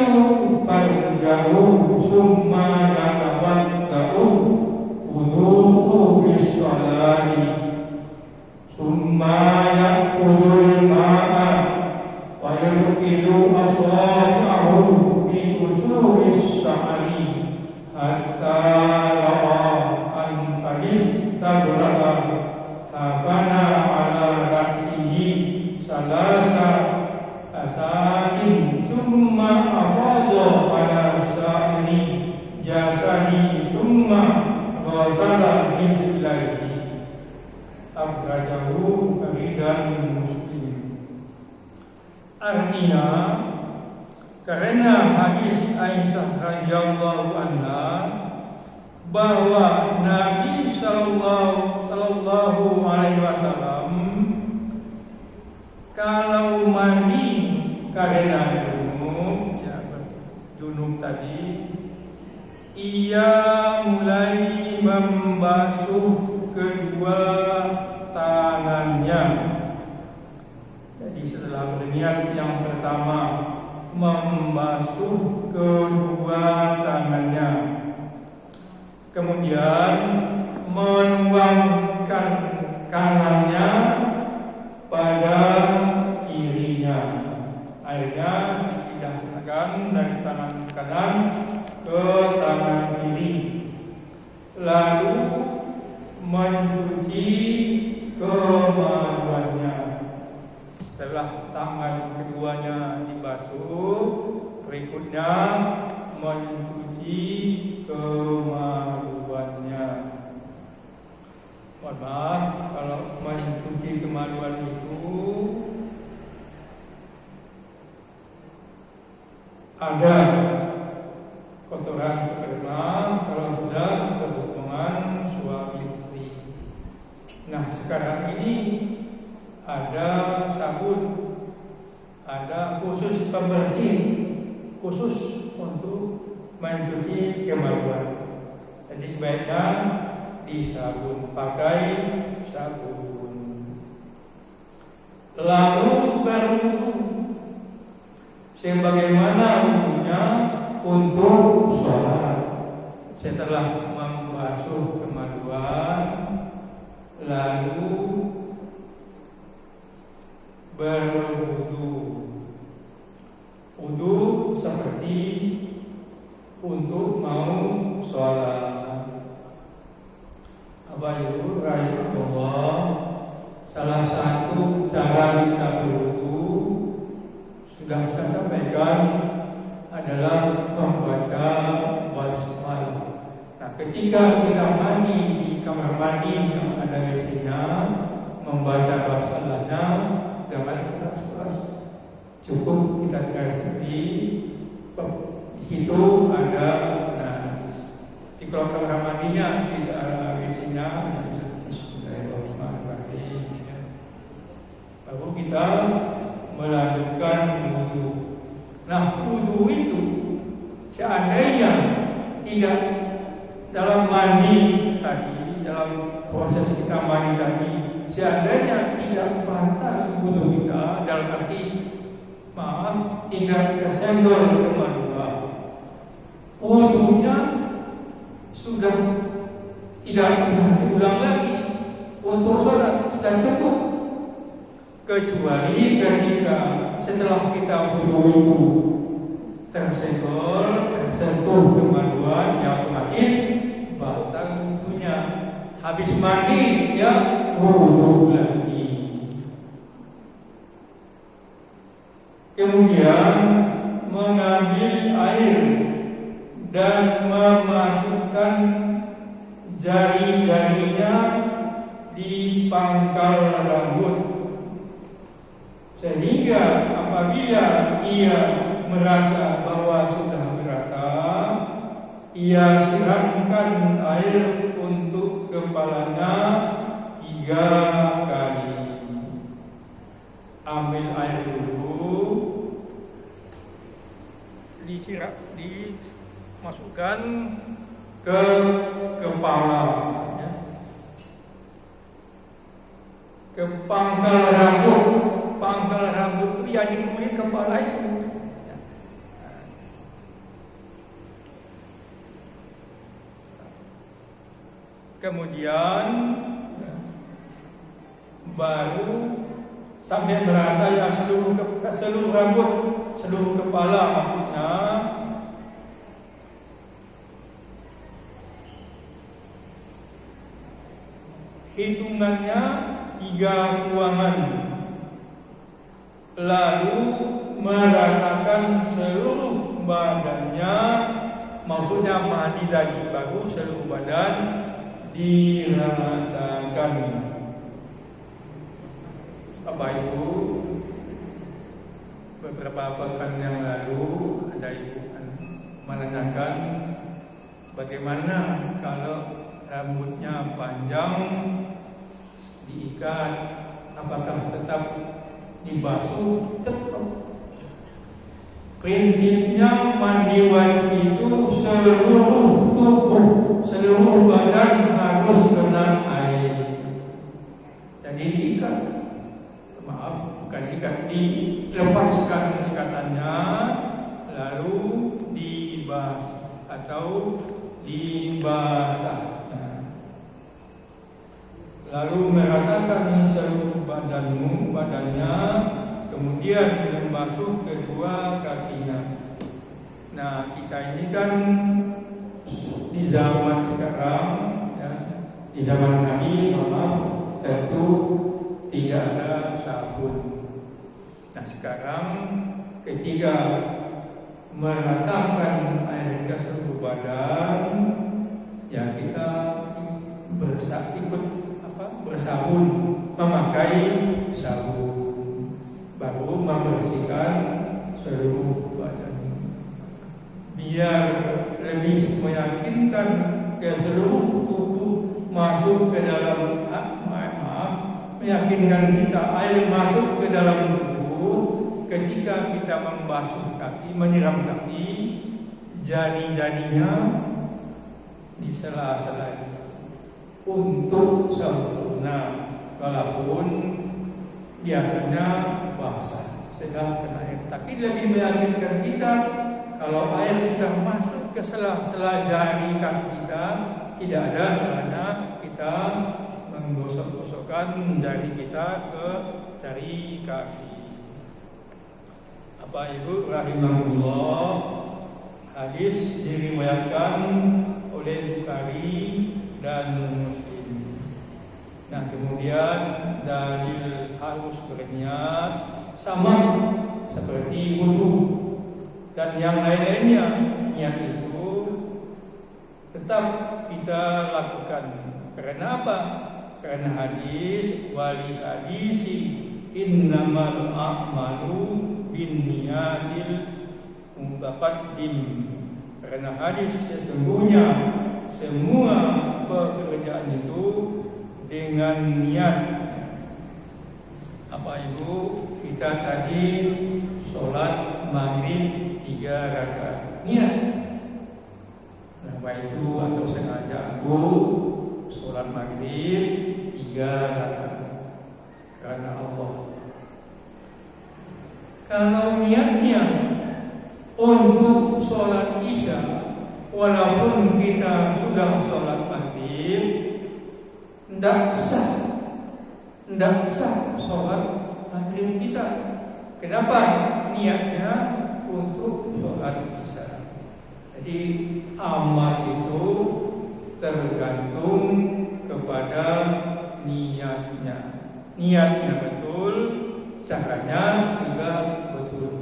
yarkilu farjahu summa yatawaddau wudu'u lis-sholati summa ya'khudul ma'a wa yarkilu asabi'ahu fi usulis sa'ri hatta ra'a an qadis tabraka hakana ala rakihi salasa asain summa afadha ala sa'ri jasadi summa ghasala rijlaihi akhrajahu dan Muslim. Artinya, karena hadis Aisyah radhiyallahu anha bahwa Nabi sallallahu alaihi wasallam kalau mandi karena junub tadi, ia mulai membasuh kedua tangannya. Jadi setelah berniat yang pertama membasuh kedua tangannya, kemudian menuangkan kanannya pada kirinya. Airnya dipindahkan dari tangan kanan ke tangan kiri, lalu mencuci kemaluannya. Setelah tangan keduanya dibasuh, berikutnya mencuci kemaluannya. Mohon maaf, kalau mencuci kemaluan itu ada kotoran sperma kalau sudah berhubungan suami istri. Nah, sekarang ini ada sabun, ada khusus pembersih, khusus untuk mencuci kemaluan. Jadi sebaiknya disabun, pakai sabun. Lalu berwudu sebagaimana wudunya untuk sholat. Setelah membasuh kemaluan, lalu berwudu. Wudu seperti untuk mau sholat. Bapak Ibu rahimahullah, salah satu cara kita berwudu sudah saya sampaikan adalah membaca basmalah. Nah, ketika kita mandi di kamar mandi yang ada WC-nya, membaca basmalahnya jangan keras-keras. Cukup kita tinggal di situ ada, di kamar mandinya tidak ada WC-nya. Bismillahirrahmanirrahim. Lalu kita melanjutkan wudu. Nah, wudu itu seandainya tidak dalam mandi tadi, dalam proses kita mandi tadi, seandainya tidak batal wudu kita, dalam arti tidak kesenggol kemaluan, wudunya sudah tidak diulang lagi untuk sholat, sudah cukup. Kecuali ketika setelah kita wudu itu tersentuh kemaluan, yang otomatis batal wudunya. Habis mandi ya wudu lagi. Kemudian mengambil air dan memasukkan jari-jarinya di pangkal rambut, sehingga apabila ia merasa bahwa sudah merata, ia siramkan air untuk kepalanya 3 kali. Ambil air dulu, dimasukkan ke kepala, ya, ke pangkal rambut. Pangkal rambut itu yang dimulai kepala itu. kemudian baru sampai merata ya seluruh rambut, seluruh kepala maksudnya. Hitungannya 3 tuangan. Lalu meratakan seluruh badannya, maksudnya mandi lagi, baru seluruh badan diratakan. Bapak Ibu, beberapa pekan yang lalu ada ibu menanyakan bagaimana kalau rambutnya panjang diikat, apakah tetap dibasuh? Tetap. Prinsipnya mandi wajib itu seluruh tubuh, seluruh badan harus kena air. Jadi diikat, maaf, bukan diikat, dilepaskan ikatannya, lalu dibasuh atau dibasah. Lalu meratakan seluruh badannya, kemudian membasuh kedua kakinya. Nah, kita ini kan di zaman sekarang, ya, di zaman kami, maaf, tentu tidak ada sabun. Nah, sekarang ketika meratakan air ke seluruh badan, ya kita ikut bersabun, memakai sabun, baru membersihkan seluruh badan. Biar lebih meyakinkan ke seluruh tubuh masuk ke dalam, meyakinkan kita air masuk ke dalam tubuh. Ketika kita membasuh kaki, menyiram kaki, jari-jarinya di sela-sela untuk sempurna, walaupun biasanya basah sedang kena air. Tapi lebih meyakinkan kita kalau air sudah masuk ke sela-sela jari kaki kita, tidak ada salahnya kita menggosok-gosokkan jari kita ke jari kaki. Bapak Ibu rahimahullah, hadis diriwayatkan oleh Bukhari dan Muslim. Nah, kemudian dalil harus berniat sama seperti wudu dan yang lain-lainnya. Niat itu tetap kita lakukan. Karena apa? Karena hadis wali hadisi innamal a'malu binniyadil mutaqaddim. Karena hadis sesungguhnya semua pekerjaan itu dengan niat. Apa Ibu, kita tadi sholat maghrib 3 rakaat, niat. Nah, itu atau sengaja aku sholat maghrib 3 rakaat karena Allah. Kalau niatnya untuk sholat isya, walaupun kita sudah sholat maghrib, tidak sah sholat maghrib kita. Kenapa? Niatnya untuk sholat isya. Jadi amal itu tergantung kepada niatnya. Niatnya betul, caranya juga betul.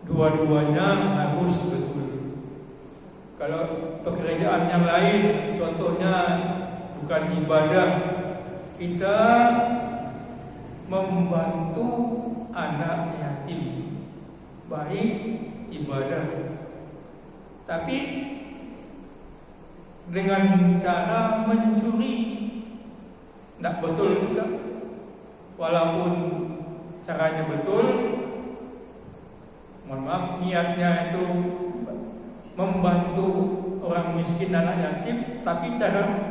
Dua-duanya harus betul. Kalau pekerjaan yang lain, contohnya bukan ibadah, kita membantu anak yatim, baik ibadah. Tapi dengan cara mencuri, tidak betul juga. Walaupun caranya betul, mohon maaf, niatnya itu membantu orang miskin, anak yatim, tapi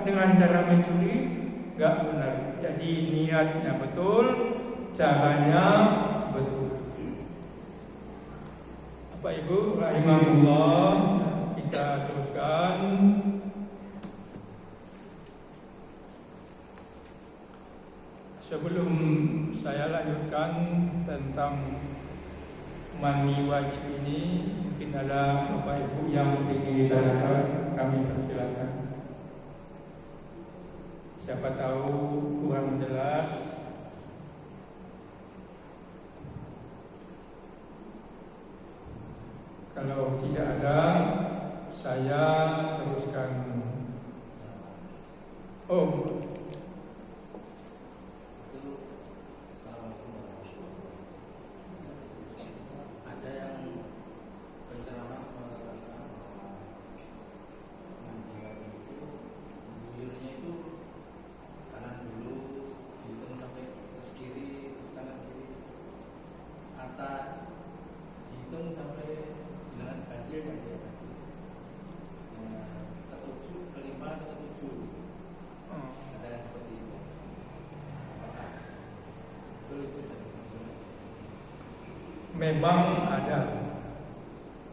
dengan cara mencuri nggak benar. Jadi niatnya betul, caranya betul. Bapak Ibu rahimahullah, kita teruskan. tentang mandi wajib ini. Mungkin ada Bapak Ibu yang ingin ditanyakan, kami persilakan. Siapa tahu kurang jelas. Kalau tidak ada, saya teruskan. Oh, memang ada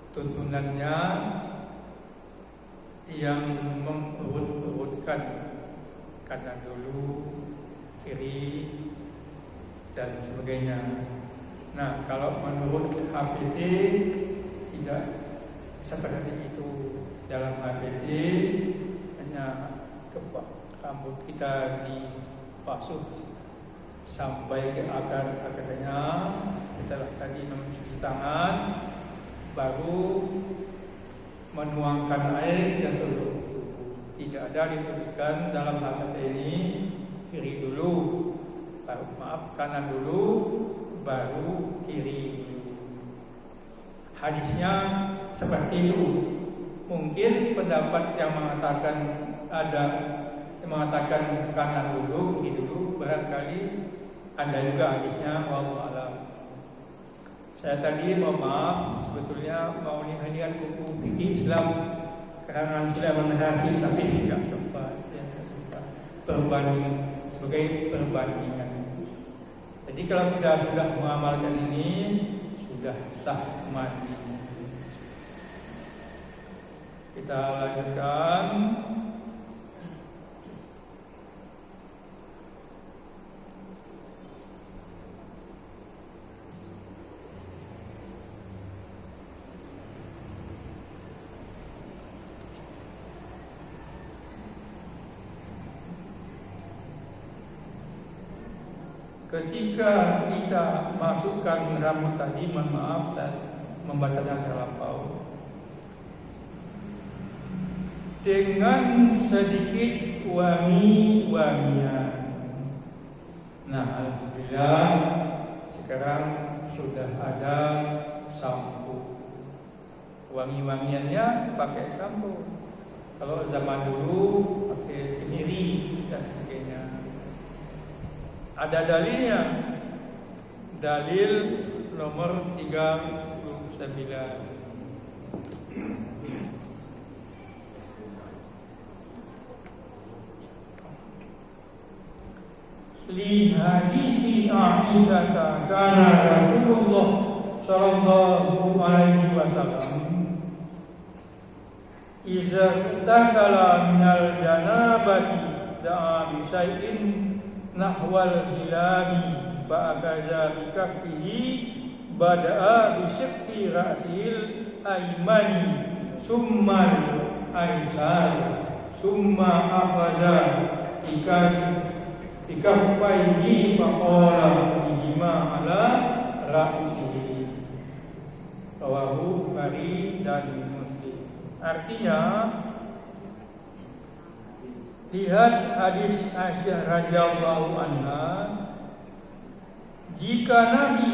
tuntunannya yang mengurut-urutkan kanan dulu, kiri, dan sebagainya. Nah, kalau menurut HPT tidak seperti itu. Dalam HPT hanya rambut kita dipasuh sampai ke akar-akarnya. Setelah tadi mencuci tangan, baru menuangkan air ke seluruh tubuh. Tidak ada dituliskan dalam HPT ini kiri dulu, kanan dulu, baru kiri dulu. Hadisnya seperti itu. Mungkin pendapat yang mengatakan kanan dulu, kiri dulu, barangkali ada juga hadisnya, wallahu a'lam. Saya tadi mohon maaf, sebetulnya mau hadiahkan buku fikih Islam karangan Sulaiman Hasim, tapi tidak sempat, sebagai perbandingan. Jadi kalau kita sudah mengamalkan ini, sudah sah mandi. Kita lanjutkan. Ketika kita masukkan rambut tadi, mohon maaf saya membacanya terlampau, dengan sedikit wangi-wangian. Nah, alhamdulillah sekarang sudah ada sampo. Wangi-wangiannya pakai sampo. Kalau zaman dulu pakai kemiri dan sebagainya. Ada dalilnya. Dalil nomor 39. Li hadisi Aisyah kana Rasulullah sallallahu alaihi wasallam iza tasala minal janabati da'a bi syai'in nahwal hilabi fa'akaza bi kaffihi bada'a bi shiqqi ra'sil aymani summa aysar summa akhadha ikaffaihi faqala bihima ala ra'sihi. Rawahu Bukhari dan Muslim. Artinya, lihat hadis Aisyah radhiyallahu anha, jika Nabi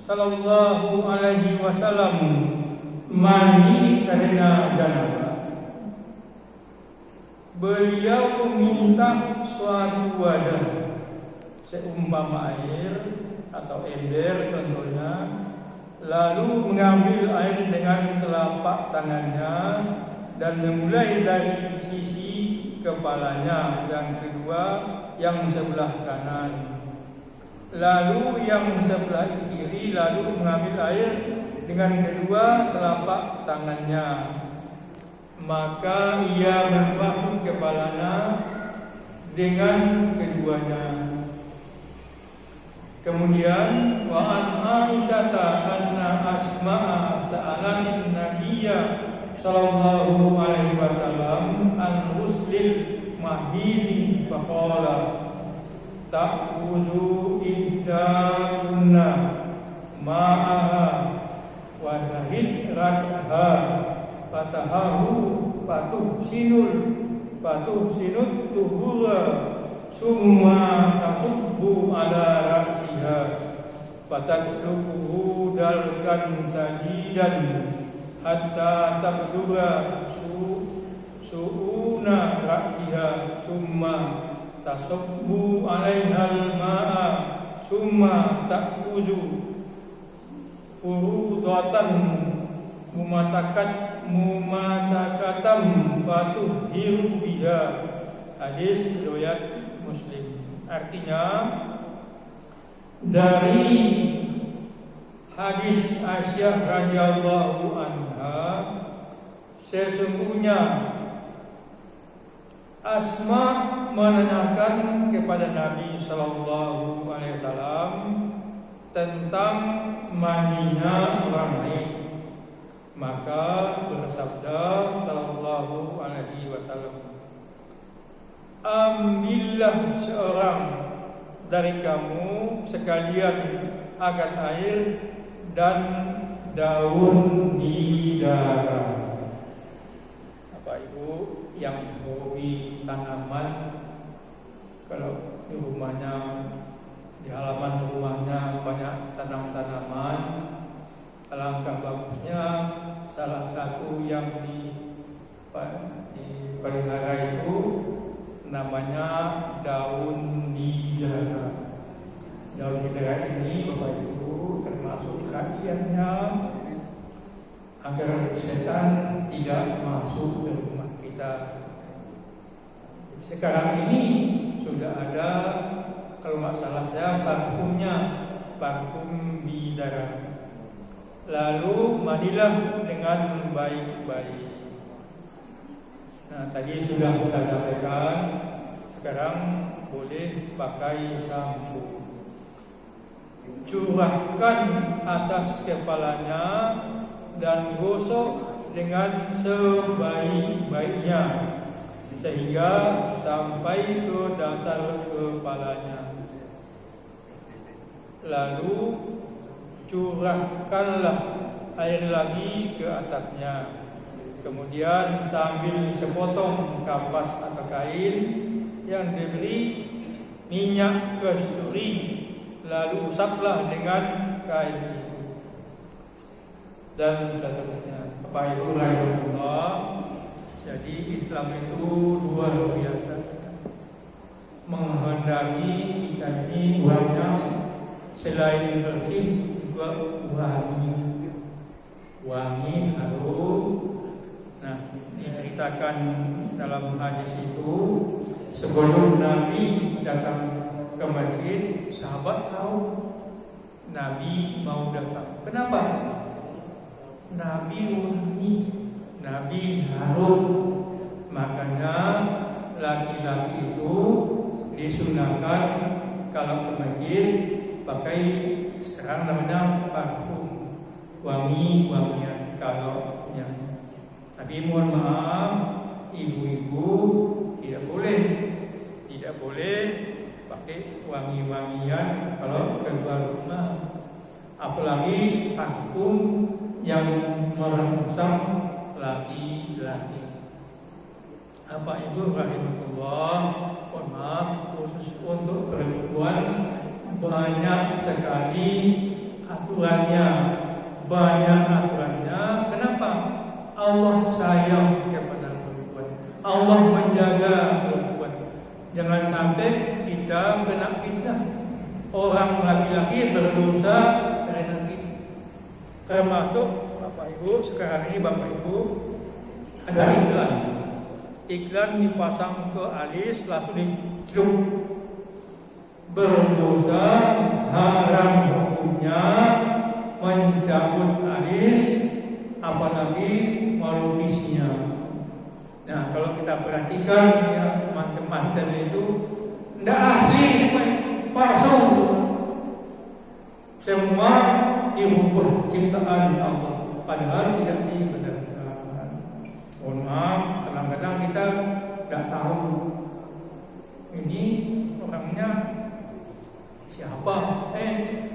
sallallahu alaihi wasallam mandi karena janabah, beliau meminta suatu wadah seumpama air atau ember contohnya, lalu mengambil air dengan telapak tangannya dan memulai dari sisi kepalanya yang kedua yang sebelah kanan, lalu yang sebelah kiri, lalu mengambil air dengan kedua telapak tangannya. Maka ia membasuh kepalanya dengan keduanya. Kemudian wa an Aisyah anna Asma'a sa'alatin Nabiyya sallallahu alaihi wasallam an uslil mahidi faqala ta'khudhu ihdakunna ma'aha wa zahid rakha fatahahu fatuhsinut tuhura summa tasubbu ala ra'siha fatakduhu dalkan sajidan hatta tabdura su'una ra'siha summa tasubbu alaihal ma'a summa ta'kuzu furudatan mumatakatam fatuhiru biha. Hadis riwayat Muslim. Artinya dari hadis Aisyah radhiyallahu anha, sesungguhnya Asma menanyakan kepada Nabi sallallahu alaihi wasallam tentang mandinya orang haid. Maka bersabda sallallahu alaihi wasallam, ambillah seorang dari kamu sekalian akan air dan daun bidara. Bapak Ibu yang hobi tanaman, kalau di rumahnya, di halaman rumahnya banyak tanam-tanaman, alangkah bagusnya salah satu yang dipelihara itu namanya daun bidara. Daun bidara ini Bapak Ibu termasuk khasiatnya agar setan tidak masuk ke rumah kita. Sekarang ini sudah ada, kalau nggak salah saya, parfumnya, parfum bidara. Lalu mandilah dengan baik-baik. Nah, tadi sudah saya sampaikan, sekarang boleh pakai sampo. Curahkan atas kepalanya dan gosok dengan sebaik-baiknya sehingga sampai ke dasar kepalanya. Lalu curahkanlah air lagi ke atasnya. Kemudian sambil sepotong kapas atau kain yang diberi minyak kasturi, lalu usaplah dengan kain itu. Dan seterusnya. Bapak Ibu rahimahullah, jadi Islam itu luar biasa, menghendaki kita ini banyak selain bersih juga wangi, harum. Nah, diceritakan dalam hadis itu, sebelum Nabi datang ke masjid, sahabat tahu Nabi mau datang. Kenapa? Nabi wangi, Nabi harum. Makanya laki-laki itu disunahkan kalau ke masjid pakai sekarang namanya parfum, wangi-wangian kalau yang. Tapi mohon maaf, ibu-ibu tidak boleh pakai wangi-wangian kalau keluar rumah, apalagi parfum yang merangsang laki-laki. Apa Ibu rahimahullah, mohon maaf, khusus untuk perempuan banyak sekali aturannya, Kenapa? Allah sayang kepada perempuan, Allah menjaga perempuan. Jangan sampai kita kena fitnah orang laki-laki berdosa karena kita. Termasuk Bapak Ibu, sekarang ini Bapak Ibu ada iklan dipasang ke alis, langsung diceluk. Berdosa, haram hukumnya mencabut alis, apalagi melukisnya. Nah, kalau kita perhatikan ya, mantan itu tidak asli, palsu. Semua dirubah ciptaan Allah, padahal tidak dibenarkan. Mohon maaf, kadang-kadang kita tidak tahu ini orangnya siapa.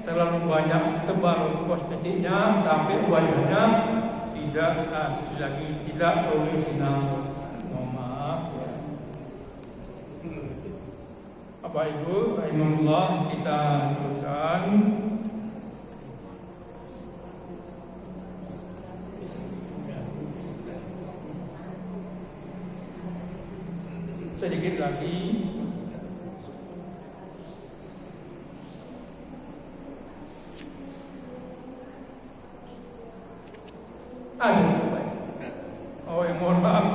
Terlalu banyak tebal kosmetiknya sampai wajahnya tidak asli lagi, tidak original. Mohon maaf ya. Bapak Ibu, rahimahullah, kita teruskan. Sedikit lagi. Mohon maaf,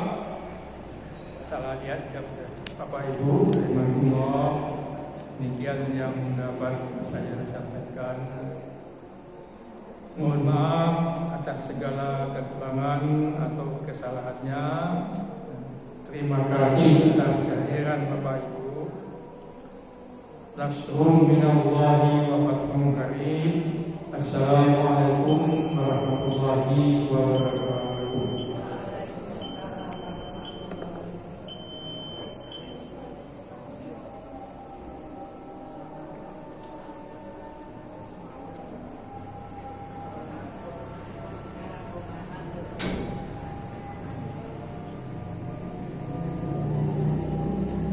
salah lihat ya Bapak Ibu, rahimahullah. Demikian yang dapat saya sampaikan. Mohon maaf atas segala kekurangan atau kesalahannya. Terima kasih atas kehadiran Bapak Ibu. Nasrun minallahi